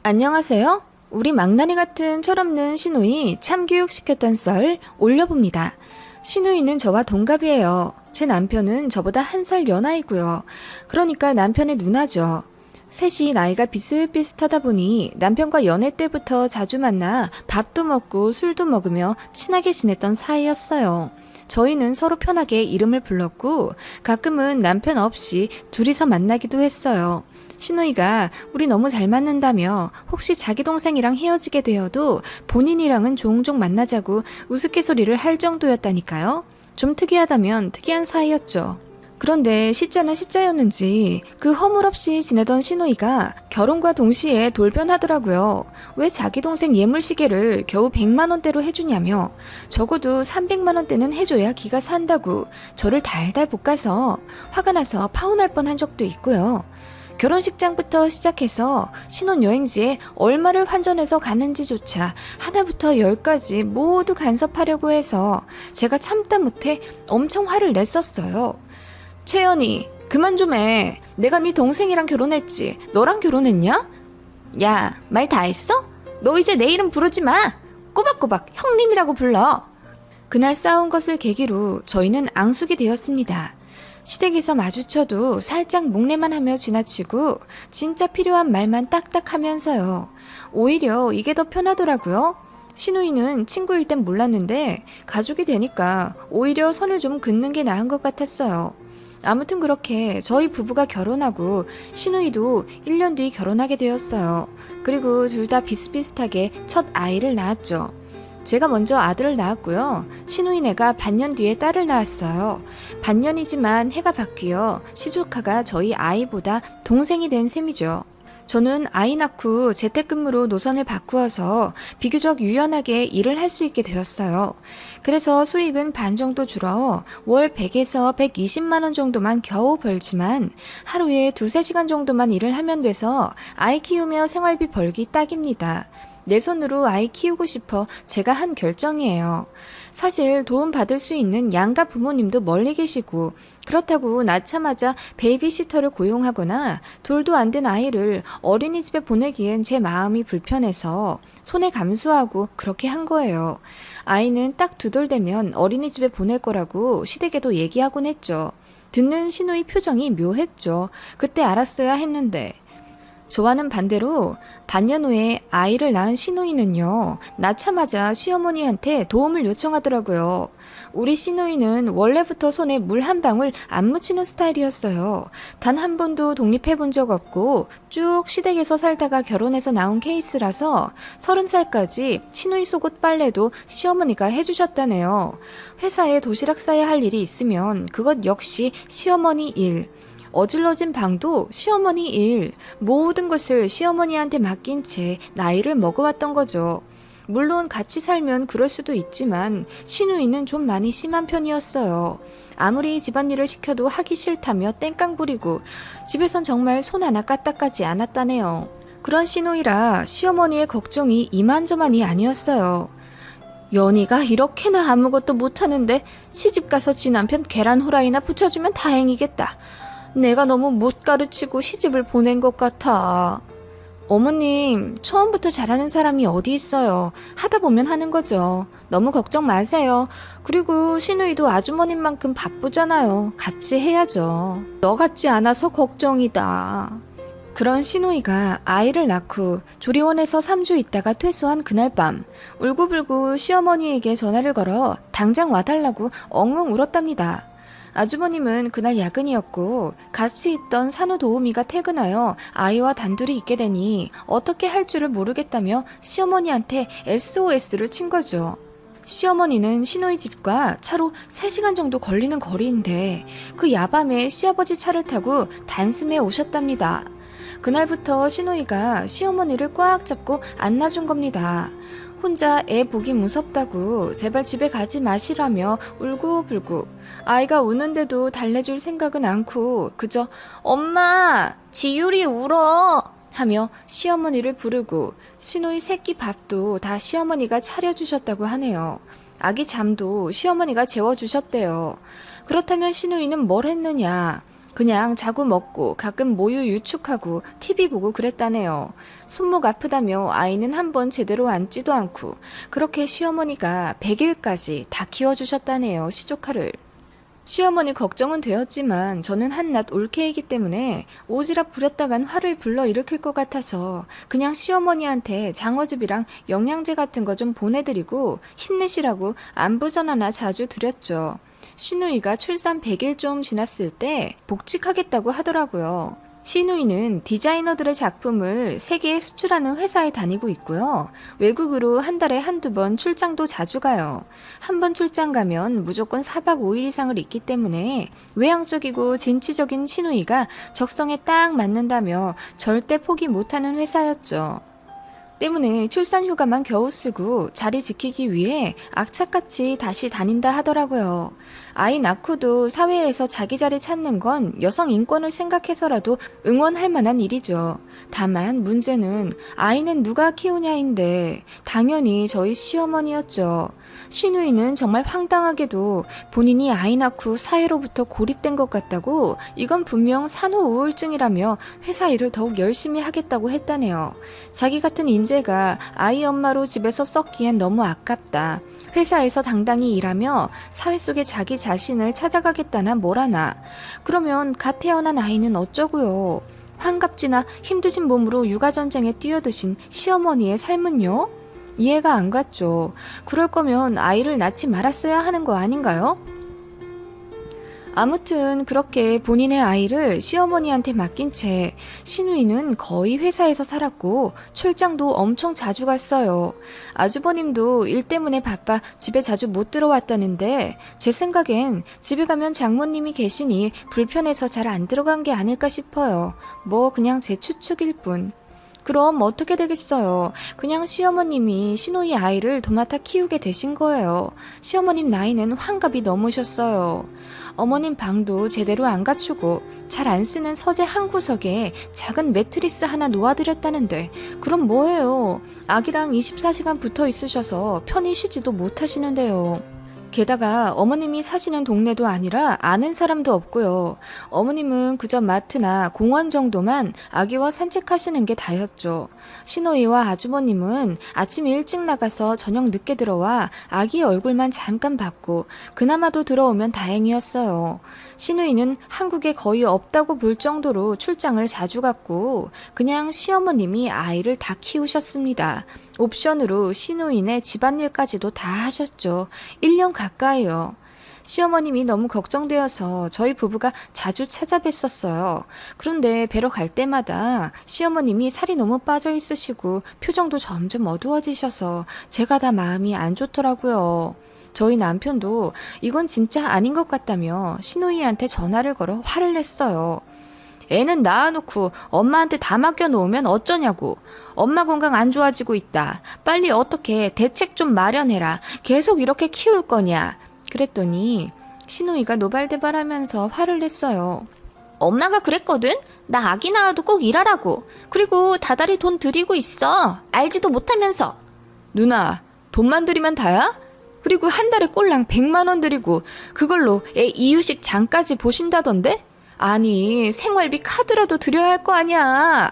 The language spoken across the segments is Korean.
안녕하세요. 우리 망나니 같은 철없는 시누이 참교육 시켰던 썰 올려봅니다. 시누이는 저와 동갑이에요. 제 남편은 저보다 1살 연하이고요. 그러니까 남편의 누나죠. 셋이 나이가 비슷비슷하다 보니 남편과 연애 때부터 자주 만나 밥도 먹고 술도 먹으며 친하게 지냈던 사이였어요. 저희는 서로 편하게 이름을 불렀고 가끔은 남편 없이 둘이서 만나기도 했어요. 시누이가 우리 너무 잘 맞는다며 혹시 자기 동생이랑 헤어지게 되어도 본인이랑은 종종 만나자고 우스갯소리를 할 정도였다니까요. 좀 특이하다면 특이한 사이였죠. 그런데 시자는 시자였는지 그 허물없이 지내던 시누이가 결혼과 동시에 돌변하더라고요. 왜 자기 동생 예물시계를 겨우 100만 원대로 해주냐며 적어도 300만 원대는 해줘야 기가 산다고 저를 달달 볶아서 화가 나서 파혼할 뻔한 적도 있고요. 결혼식장부터 시작해서 신혼여행지에 얼마를 환전해서 가는지조차 하나부터 열까지 모두 간섭하려고 해서 제가 참다 못해 엄청 화를 냈었어요. 최연이 그만 좀 해. 내가 네 동생이랑 결혼했지. 너랑 결혼했냐? 야, 말 다 했어? 너 이제 내 이름 부르지 마. 꼬박꼬박 형님이라고 불러. 그날 싸운 것을 계기로 저희는 앙숙이 되었습니다. 시댁에서 마주쳐도 살짝 목례만 하며 지나치고 진짜 필요한 말만 딱딱 하면서요. 오히려 이게 더 편하더라고요. 시누이는 친구일 땐 몰랐는데 가족이 되니까 오히려 선을 좀 긋는 게 나은 것 같았어요. 아무튼 그렇게 저희 부부가 결혼하고 시누이도 1년 뒤 결혼하게 되었어요. 그리고 둘 다 비슷비슷하게 첫 아이를 낳았죠. 제가 먼저 아들을 낳았고요. 시누이네가 반년 뒤에 딸을 낳았어요. 반년이지만 해가 바뀌어 시조카가 저희 아이보다 동생이 된 셈이죠. 저는 아이 낳고 재택근무로 노선을 바꾸어서 비교적 유연하게 일을 할 수 있게 되었어요. 그래서 수익은 반 정도 줄어 월 100에서 120만 원 정도만 겨우 벌지만 하루에 2-3시간 정도만 일을 하면 돼서 아이 키우며 생활비 벌기 딱입니다. 내 손으로 아이 키우고 싶어 제가 한 결정이에요. 사실 도움 받을 수 있는 양가 부모님도 멀리 계시고 그렇다고 낳자마자 베이비시터를 고용하거나 돌도 안 된 아이를 어린이집에 보내기엔 제 마음이 불편해서 손에 감수하고 그렇게 한 거예요. 아이는 딱 2돌 되면 어린이집에 보낼 거라고 시댁에도 얘기하곤 했죠. 듣는 시누이 표정이 묘했죠. 그때 알았어야 했는데. 저와는 반대로 반년 후에 아이를 낳은 시누이는요, 낳자마자 시어머니한테 도움을 요청하더라고요. 우리 시누이는 원래부터 손에 물 한 방울 안 묻히는 스타일이었어요. 단 한 번도 독립해본 적 없고 쭉 시댁에서 살다가 결혼해서 나온 케이스라서 30살까지 시누이 속옷 빨래도 시어머니가 해주셨다네요. 회사에 도시락 싸야 할 일이 있으면 그것 역시 시어머니 일. 어질러진 방도 시어머니 일, 모든 것을 시어머니한테 맡긴 채 나이를 먹어왔던 거죠. 물론 같이 살면 그럴 수도 있지만 시누이는 좀 많이 심한 편이었어요. 아무리 집안일을 시켜도 하기 싫다며 땡깡 부리고 집에선 정말 손 하나 까딱하지 않았다네요. 그런 시누이라 시어머니의 걱정이 이만저만이 아니었어요. 연희가 이렇게나 아무것도 못하는데 시집가서 지 남편 계란 후라이나 부쳐주면 다행이겠다. 내가 너무 못 가르치고 시집을 보낸 것 같아. 어머님, 처음부터 잘하는 사람이 어디 있어요. 하다 보면 하는 거죠. 너무 걱정 마세요. 그리고 시누이도 아주머님만큼 바쁘잖아요. 같이 해야죠. 너 같지 않아서 걱정이다. 그런 시누이가 아이를 낳고 조리원에서 3주 있다가 퇴소한 그날 밤 울고불고 시어머니에게 전화를 걸어 당장 와달라고 엉엉 울었답니다. 아주머님은 그날 야근이었고 같이 있던 산후도우미가 퇴근하여 아이와 단둘이 있게 되니 어떻게 할 줄을 모르겠다며 시어머니한테 SOS를 친 거죠. 시어머니는 시누이 집과 차로 3시간 정도 걸리는 거리인데 그 야밤에 시아버지 차를 타고 단숨에 오셨답니다. 그날부터 시누이가 시어머니를 꽉 잡고 안아준 겁니다. 혼자 애 보기 무섭다고 제발 집에 가지 마시라며 울고불고 아이가 우는데도 달래줄 생각은 않고 그저 엄마 지율이 울어 하며 시어머니를 부르고 시누이 새끼 밥도 다 시어머니가 차려주셨다고 하네요. 아기 잠도 시어머니가 재워주셨대요. 그렇다면 시누이는 뭘 했느냐? 그냥 자고 먹고 가끔 모유 유축하고 TV 보고 그랬다네요. 손목 아프다며 아이는 한 번 제대로 앉지도 않고 그렇게 시어머니가 100일까지 다 키워주셨다네요, 시조카를. 시어머니 걱정은 되었지만 저는 한낱 올케이기 때문에 오지랖 부렸다간 화를 불러일으킬 것 같아서 그냥 시어머니한테 장어즙이랑 영양제 같은 거 좀 보내드리고 힘내시라고 안부 전화나 자주 드렸죠. 시누이가 출산 100일 좀 지났을 때 복직하겠다고 하더라고요. 시누이는 디자이너들의 작품을 세계에 수출하는 회사에 다니고 있고요. 외국으로 한 달에 한두 번 출장도 자주 가요. 한 번 출장 가면 무조건 4박 5일 이상을 있기 때문에 외향적이고 진취적인 시누이가 적성에 딱 맞는다며 절대 포기 못하는 회사였죠. 때문에 출산 휴가만 겨우 쓰고 자리 지키기 위해 악착같이 다시 다닌다 하더라고요. 아이 낳고도 사회에서 자기 자리 찾는 건 여성 인권을 생각해서라도 응원할 만한 일이죠. 다만 문제는 아이는 누가 키우냐인데 당연히 저희 시어머니였죠. 시누이는 정말 황당하게도 본인이 아이 낳고 사회로부터 고립된 것 같다고 이건 분명 산후 우울증이라며 회사 일을 더욱 열심히 하겠다고 했다네요. 자기 같은 인재가 아이 엄마로 집에서 썩기엔 너무 아깝다. 회사에서 당당히 일하며 사회 속에 자기 자신을 찾아가겠다나 뭐라나. 그러면 갓 태어난 아이는 어쩌고요. 환갑지나 힘드신 몸으로 육아전쟁에 뛰어드신 시어머니의 삶은요? 이해가 안 갔죠. 그럴 거면 아이를 낳지 말았어야 하는 거 아닌가요? 아무튼 그렇게 본인의 아이를 시어머니한테 맡긴 채 시누이는 거의 회사에서 살았고 출장도 엄청 자주 갔어요. 아주버님도 일 때문에 바빠 집에 자주 못 들어왔다는데 제 생각엔 집에 가면 장모님이 계시니 불편해서 잘 안 들어간 게 아닐까 싶어요. 뭐 그냥 제 추측일 뿐. 그럼 어떻게 되겠어요? 그냥 시어머님이 시누이 아이를 도맡아 키우게 되신 거예요. 시어머님 나이는 환갑이 넘으셨어요. 어머님 방도 제대로 안 갖추고 잘 안 쓰는 서재 한 구석에 작은 매트리스 하나 놓아드렸다는데 그럼 뭐예요? 아기랑 24시간 붙어 있으셔서 편히 쉬지도 못하시는데요. 게다가 어머님이 사시는 동네도 아니라 아는 사람도 없고요. 어머님은 그저 마트나 공원 정도만 아기와 산책하시는 게 다였죠. 시누이와 아주버님은 아침 일찍 나가서 저녁 늦게 들어와 아기 얼굴만 잠깐 봤고 그나마도 들어오면 다행이었어요. 시누이는 한국에 거의 없다고 볼 정도로 출장을 자주 갔고 그냥 시어머님이 아이를 다 키우셨습니다. 옵션으로 시누이네 집안일까지도 다 하셨죠. 1년 가까이요. 시어머님이 너무 걱정되어서 저희 부부가 자주 찾아뵀었어요. 그런데 뵈러 갈 때마다 시어머님이 살이 너무 빠져 있으시고 표정도 점점 어두워지셔서 제가 다 마음이 안 좋더라고요. 저희 남편도 이건 진짜 아닌 것 같다며 시누이한테 전화를 걸어 화를 냈어요. 애는 낳아놓고 엄마한테 다 맡겨놓으면 어쩌냐고. 엄마 건강 안 좋아지고 있다. 빨리 어떻게 대책 좀 마련해라. 계속 이렇게 키울 거냐. 그랬더니 시누이가 노발대발하면서 화를 냈어요. 엄마가 그랬거든? 나 아기 낳아도 꼭 일하라고. 그리고 다달이 돈 들이고 있어. 알지도 못하면서. 누나, 돈만 들이면 다야? 그리고 한 달에 꼴랑 100만 원 들이고 그걸로 애 이유식 장까지 보신다던데? 아니, 생활비 카드라도 드려야 할 거 아니야.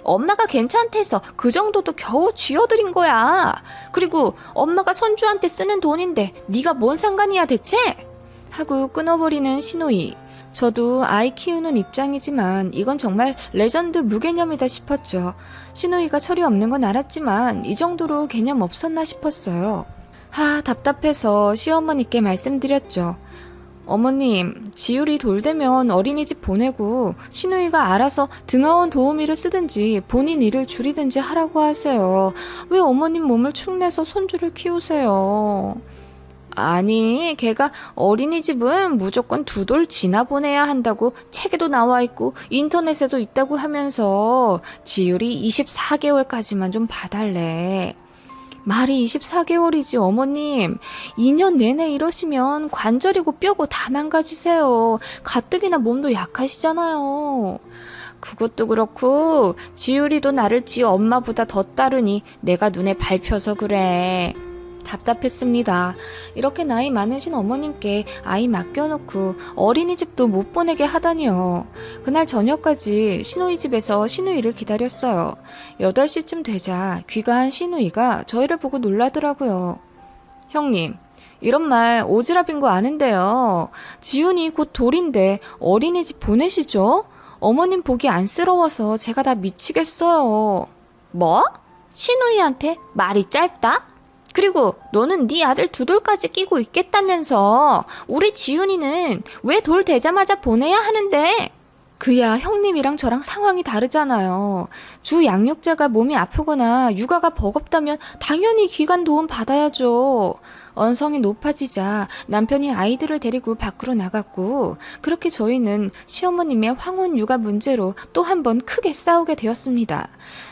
엄마가 괜찮대서 그 정도도 겨우 쥐어드린 거야. 그리고 엄마가 손주한테 쓰는 돈인데 네가 뭔 상관이야 대체? 하고 끊어버리는 시누이. 저도 아이 키우는 입장이지만 이건 정말 레전드 무개념이다 싶었죠. 시누이가 철이 없는 건 알았지만 이 정도로 개념 없었나 싶었어요. 답답해서 시어머니께 말씀드렸죠. 어머님, 지율이 돌되면 어린이집 보내고 시누이가 알아서 등하원 도우미를 쓰든지 본인 일을 줄이든지 하라고 하세요. 왜 어머님 몸을 축내서 손주를 키우세요? 아니, 걔가 어린이집은 무조건 2돌 지나 보내야 한다고 책에도 나와 있고 인터넷에도 있다고 하면서 지율이 24개월까지만 좀 봐달래. 말이 24개월이지 어머님. 2년 내내 이러시면 관절이고 뼈고 다 망가지세요. 가뜩이나 몸도 약하시잖아요. 그것도 그렇고 지율이도 나를 지 엄마보다 더 따르니 내가 눈에 밟혀서 그래. 답답했습니다. 이렇게 나이 많으신 어머님께 아이 맡겨놓고 어린이집도 못 보내게 하다니요. 그날 저녁까지 시누이 집에서 시누이를 기다렸어요. 8시쯤 되자 귀가한 시누이가 저희를 보고 놀라더라고요. 형님, 이런 말 오지랖인 거 아는데요. 지훈이 곧 돌인데 어린이집 보내시죠? 어머님 보기 안쓰러워서 제가 다 미치겠어요. 뭐? 시누이한테 말이 짧다? 그리고 너는 네 아들 두 돌까지 끼고 있겠다면서 우리 지훈이는 왜 돌 되자마자 보내야 하는데? 그야 형님이랑 저랑 상황이 다르잖아요. 주 양육자가 몸이 아프거나 육아가 버겁다면 당연히 기간 도움 받아야죠. 언성이 높아지자 남편이 아이들을 데리고 밖으로 나갔고 그렇게 저희는 시어머님의 황혼 육아 문제로 또 한 번 크게 싸우게 되었습니다.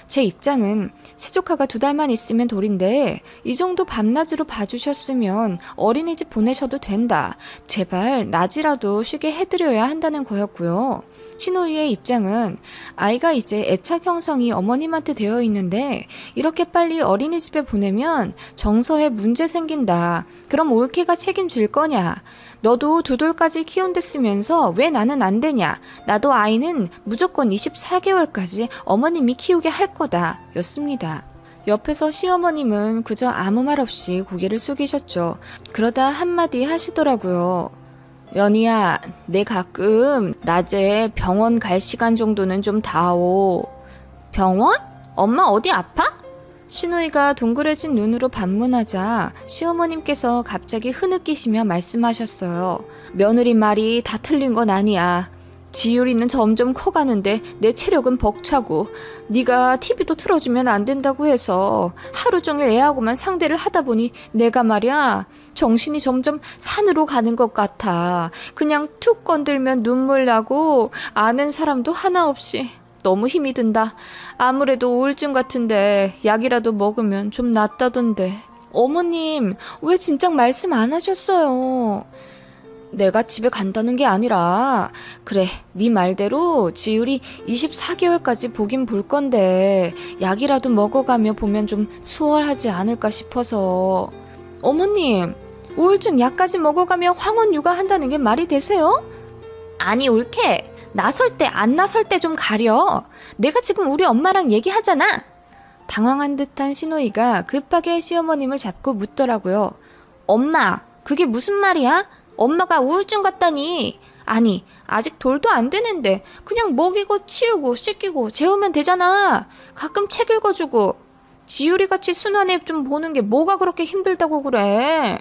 제 입장은 시조카가 2달만 있으면 돌인데 이 정도 밤낮으로 봐주셨으면 어린이집 보내셔도 된다. 제발 낮이라도 쉬게 해드려야 한다는 거였고요. 시누이의 입장은 아이가 이제 애착 형성이 어머님한테 되어 있는데 이렇게 빨리 어린이집에 보내면 정서에 문제 생긴다. 그럼 올케가 책임질 거냐? 너도 2돌까지 키운댔으면서 왜 나는 안 되냐? 나도 아이는 무조건 24개월까지 어머님이 키우게 할 거다. 였습니다. 옆에서 시어머님은 그저 아무 말 없이 고개를 숙이셨죠. 그러다 한마디 하시더라고요. 연희야, 내 가끔 낮에 병원 갈 시간 정도는 좀 다오. 병원? 엄마 어디 아파? 시누이가 동그래진 눈으로 반문하자 시어머님께서 갑자기 흐느끼시며 말씀하셨어요. 며느리 말이 다 틀린 건 아니야. 지율이는 점점 커가는데 내 체력은 벅차고 네가 TV도 틀어주면 안 된다고 해서 하루 종일 애하고만 상대를 하다 보니 내가 말이야 정신이 점점 산으로 가는 것 같아. 그냥 툭 건들면 눈물 나고 아는 사람도 하나 없이 너무 힘이 든다. 아무래도 우울증 같은데 약이라도 먹으면 좀 낫다던데. 어머님 왜 진작 말씀 안 하셨어요? 내가 집에 간다는 게 아니라 그래 네 말대로 지율이 24개월까지 보긴 볼 건데 약이라도 먹어가며 보면 좀 수월하지 않을까 싶어서. 어머님 우울증 약까지 먹어가며 황혼 육아한다는 게 말이 되세요? 아니 올케 나설 때 안 나설 때 좀 가려. 내가 지금 우리 엄마랑 얘기하잖아. 당황한 듯한 시누이가 급하게 시어머님을 잡고 묻더라고요. 엄마 그게 무슨 말이야? 엄마가 우울증 같다니. 아니 아직 돌도 안 되는데 그냥 먹이고 치우고 씻기고 재우면 되잖아. 가끔 책 읽어주고. 지율이같이 순한 애 좀 보는 게 뭐가 그렇게 힘들다고 그래.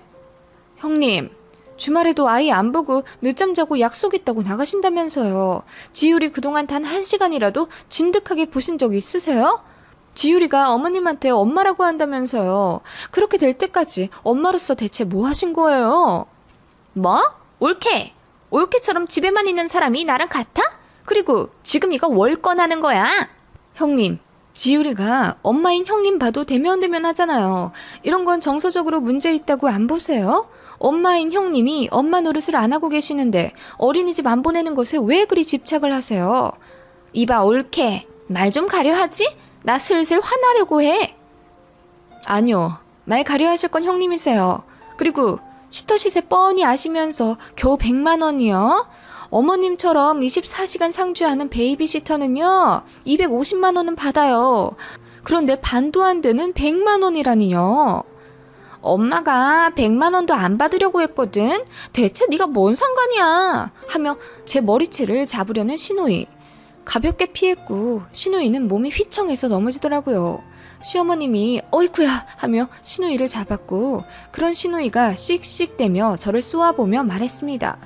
형님 주말에도 아이 안 보고 늦잠 자고 약속 있다고 나가신다면서요. 지율이 그동안 단 1시간이라도 진득하게 보신 적 있으세요? 지율이가 어머님한테 엄마라고 한다면서요. 그렇게 될 때까지 엄마로서 대체 뭐 하신 거예요? 뭐? 올케! 올케처럼 집에만 있는 사람이 나랑 같아? 그리고 지금 이거 월권하는 거야? 형님, 지율이가 엄마인 형님 봐도 대면대면 하잖아요. 이런 건 정서적으로 문제 있다고 안 보세요? 엄마인 형님이 엄마 노릇을 안 하고 계시는데 어린이집 안 보내는 것에 왜 그리 집착을 하세요? 이봐 올케, 말 좀 가려 하지? 나 슬슬 화나려고 해. 아니요, 말 가려 하실 건 형님이세요. 그리고 시터 시세 뻔히 아시면서 겨우 100만 원이요? 어머님처럼 24시간 상주하는 베이비시터는요 250만 원은 받아요. 그런데 반도 안 되는 100만 원이라니요. 엄마가 100만 원도 안 받으려고 했거든. 대체 네가 뭔 상관이야 하며 제 머리채를 잡으려는 시누이. 가볍게 피했고 시누이는 몸이 휘청해서 넘어지더라고요. 시어머님이 어이쿠야 하며 시누이를 잡았고 그런 시누이가 씩씩대며 저를 쏘아보며 말했습니다.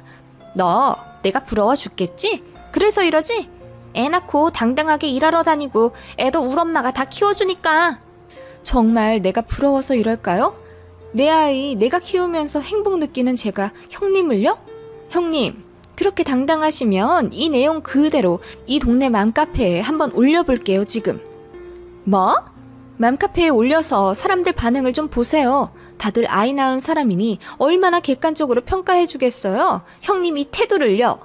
너 내가 부러워 죽겠지? 그래서 이러지? 애 낳고 당당하게 일하러 다니고 애도 울 엄마가 다 키워주니까. 정말 내가 부러워서 이럴까요? 내 아이 내가 키우면서 행복 느끼는 제가 형님을요? 형님 그렇게 당당하시면 이 내용 그대로 이 동네 맘카페에 한번 올려볼게요 지금. 뭐? 맘카페에 올려서 사람들 반응을 좀 보세요. 다들 아이 낳은 사람이니 얼마나 객관적으로 평가해주겠어요. 형님 이 태도를요.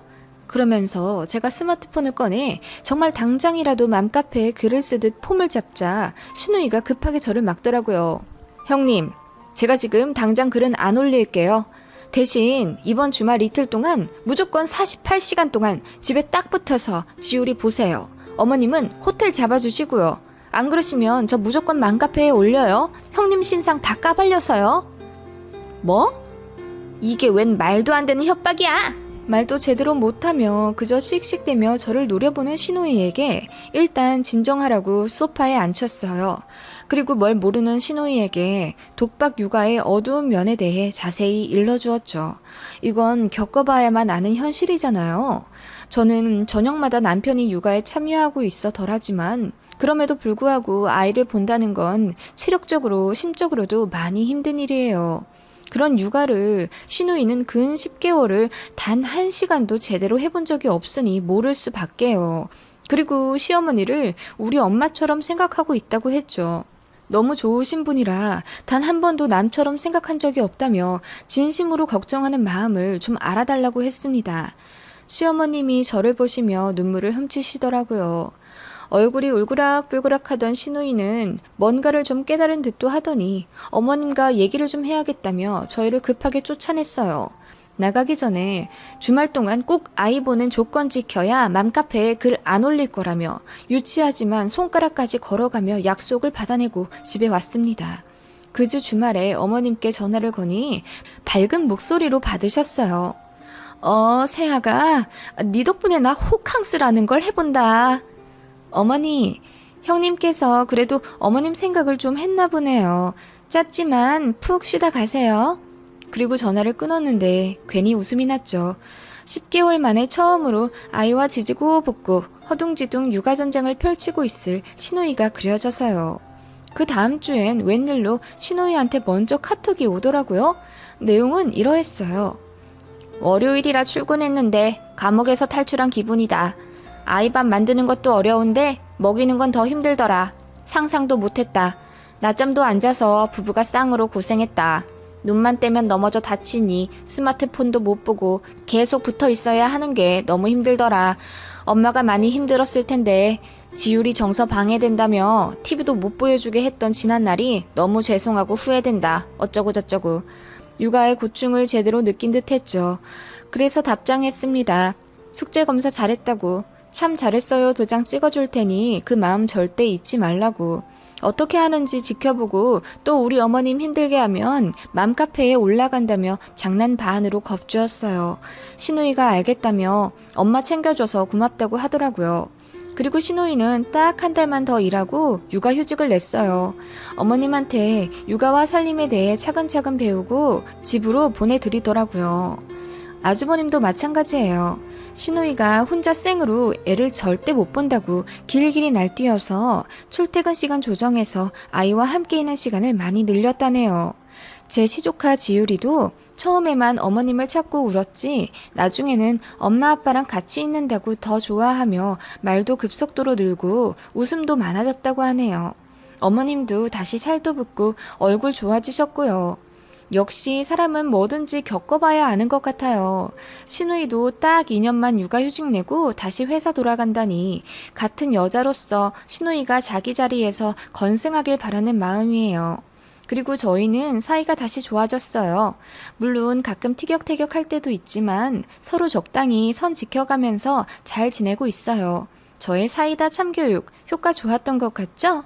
그러면서 제가 스마트폰을 꺼내 정말 당장이라도 맘카페에 글을 쓰듯 폼을 잡자 시누이가 급하게 저를 막더라고요. 형님 제가 지금 당장 글은 안 올릴게요. 대신 이번 주말 이틀 동안 무조건 48시간 동안 집에 딱 붙어서 지우리 보세요. 어머님은 호텔 잡아주시고요. 안 그러시면 저 무조건 맘카페에 올려요. 형님 신상 다 까발려서요. 뭐? 이게 웬 말도 안 되는 협박이야? 말도 제대로 못하며 그저 씩씩대며 저를 노려보는 신우이에게 일단 진정하라고 소파에 앉혔어요. 그리고 뭘 모르는 신우이에게 독박 육아의 어두운 면에 대해 자세히 일러주었죠. 이건 겪어봐야만 아는 현실이잖아요. 저는 저녁마다 남편이 육아에 참여하고 있어 덜하지만 그럼에도 불구하고 아이를 본다는 건 체력적으로 심적으로도 많이 힘든 일이에요. 그런 육아를 신우이는 근 10개월을 단 1시간도 제대로 해본 적이 없으니 모를 수밖에요. 그리고 시어머니를 우리 엄마처럼 생각하고 있다고 했죠. 너무 좋으신 분이라 단 한 번도 남처럼 생각한 적이 없다며 진심으로 걱정하는 마음을 좀 알아달라고 했습니다. 시어머님이 저를 보시며 눈물을 훔치시더라고요. 얼굴이 울그락불그락 하던 신우이는 뭔가를 좀 깨달은 듯도 하더니 어머님과 얘기를 좀 해야겠다며 저희를 급하게 쫓아냈어요. 나가기 전에 주말 동안 꼭 아이 보는 조건 지켜야 맘카페에 글 안 올릴 거라며 유치하지만 손가락까지 걸어가며 약속을 받아내고 집에 왔습니다. 그 주 주말에 어머님께 전화를 거니 밝은 목소리로 받으셨어요. 세아가 네 덕분에 나 호캉스라는 걸 해본다. 어머니, 형님께서 그래도 어머님 생각을 좀 했나 보네요. 짧지만 푹 쉬다 가세요. 그리고 전화를 끊었는데 괜히 웃음이 났죠. 10개월 만에 처음으로 아이와 지지고 볶고 허둥지둥 육아전쟁을 펼치고 있을 신우이가 그려져서요. 그 다음 주엔 웬일로 신우이한테 먼저 카톡이 오더라고요. 내용은 이러했어요. 월요일이라 출근했는데 감옥에서 탈출한 기분이다. 아이밥 만드는 것도 어려운데 먹이는 건 더 힘들더라. 상상도 못했다. 낮잠도 안 자서 부부가 쌍으로 고생했다. 눈만 떼면 넘어져 다치니 스마트폰도 못 보고 계속 붙어 있어야 하는 게 너무 힘들더라. 엄마가 많이 힘들었을 텐데 지율이 정서 방해된다며 TV도 못 보여주게 했던 지난날이 너무 죄송하고 후회된다. 어쩌고 저쩌고. 육아의 고충을 제대로 느낀 듯 했죠. 그래서 답장했습니다. 숙제 검사 잘했다고. 참 잘했어요 도장 찍어줄 테니 그 마음 절대 잊지 말라고. 어떻게 하는지 지켜보고 또 우리 어머님 힘들게 하면 맘카페에 올라간다며 장난 반으로 겁주었어요. 신우이가 알겠다며 엄마 챙겨줘서 고맙다고 하더라고요. 그리고 신우이는 딱 한 달만 더 일하고 육아휴직을 냈어요. 어머님한테 육아와 살림에 대해 차근차근 배우고 집으로 보내드리더라고요. 아주버님도 마찬가지예요. 신우이가 혼자 생으로 애를 절대 못 본다고 길길이 날뛰어서 출퇴근 시간 조정해서 아이와 함께 있는 시간을 많이 늘렸다네요. 제 시조카 지율이도 처음에만 어머님을 찾고 울었지 나중에는 엄마 아빠랑 같이 있는다고 더 좋아하며 말도 급속도로 늘고 웃음도 많아졌다고 하네요. 어머님도 다시 살도 붙고 얼굴 좋아지셨고요. 역시 사람은 뭐든지 겪어봐야 아는 것 같아요. 신우이도 딱 2년만 육아휴직 내고 다시 회사 돌아간다니 같은 여자로서 신우이가 자기 자리에서 건승하길 바라는 마음이에요. 그리고 저희는 사이가 다시 좋아졌어요. 물론 가끔 티격태격할 때도 있지만 서로 적당히 선 지켜가면서 잘 지내고 있어요. 저의 사이다 참교육 효과 좋았던 것 같죠?